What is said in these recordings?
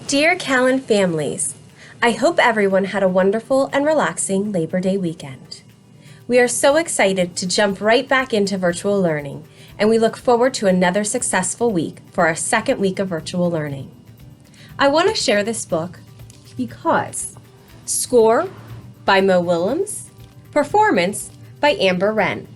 Dear Callan families, I hope everyone had a wonderful and relaxing Labor Day weekend. We are so excited to jump right back into virtual learning, and we look forward to another successful week for our second week of virtual learning. I want to share this book because Score by Mo Willems, Performance by Amber Wren.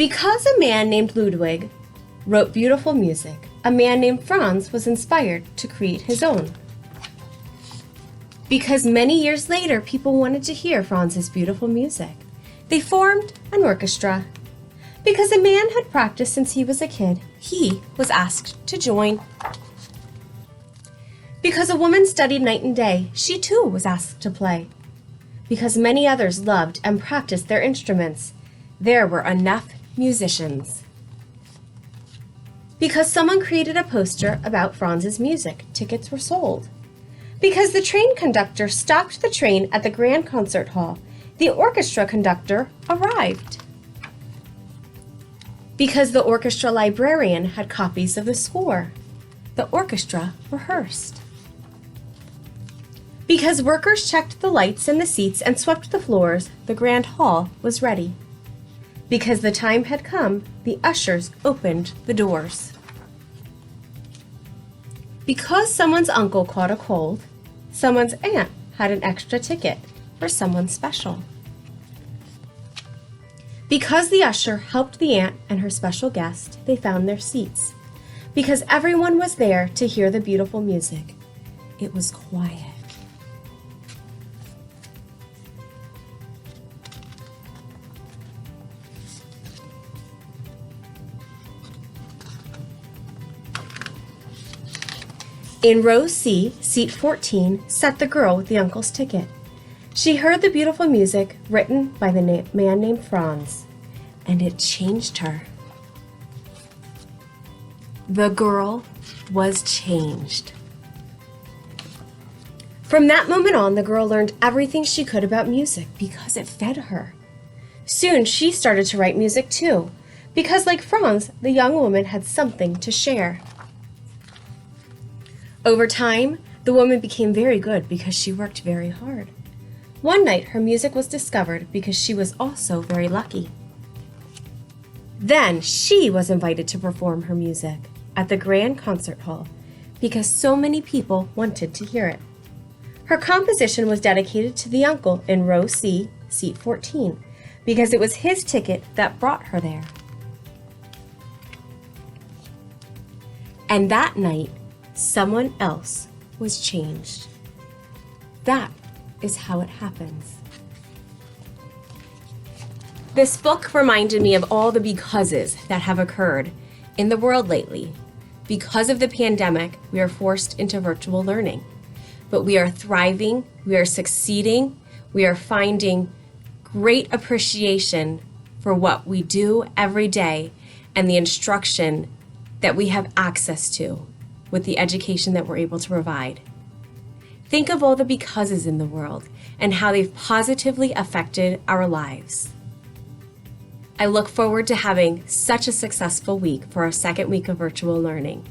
Because a man named Ludwig wrote beautiful music, a man named Franz was inspired to create his own. Because many years later, people wanted to hear Franz's beautiful music, they formed an orchestra. Because a man had practiced since he was a kid, he was asked to join. Because a woman studied night and day, she too was asked to play. Because many others loved and practiced their instruments, there were enough musicians. Because someone created a poster about Franz's music, tickets were sold. Because the train conductor stopped the train at the Grand Concert Hall, the orchestra conductor arrived. Because the orchestra librarian had copies of the score, the orchestra rehearsed. Because workers checked the lights and the seats and swept the floors, the grand hall was ready. Because the time had come, the ushers opened the doors. Because someone's uncle caught a cold, someone's aunt had an extra ticket for someone special. Because the usher helped the aunt and her special guest, they found their seats. Because everyone was there to hear the beautiful music, it was quiet. In row C, seat 14, sat the girl with the uncle's ticket. She heard the beautiful music written by the man named Franz, and it changed her. The girl was changed. From that moment on, the girl learned everything she could about music because it fed her. Soon she started to write music too, because like Franz, the young woman had something to share. Over time, the woman became very good because she worked very hard. One night, her music was discovered because she was also very lucky. Then she was invited to perform her music at the Grand Concert Hall because so many people wanted to hear it. Her composition was dedicated to the uncle in row C, seat 14, because it was his ticket that brought her there. And that night, someone else was changed. That is how it happens. This book reminded me of all the becauses that have occurred in the world lately. Because of the pandemic, we are forced into virtual learning. But we are thriving, we are succeeding, we are finding great appreciation for what we do every day and the instruction that we have access to with the education that we're able to provide. Think of all the becauses in the world and how they've positively affected our lives. I look forward to having such a successful week for our second week of virtual learning.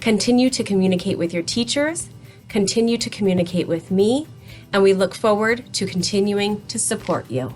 Continue to communicate with your teachers, continue to communicate with me, and we look forward to continuing to support you.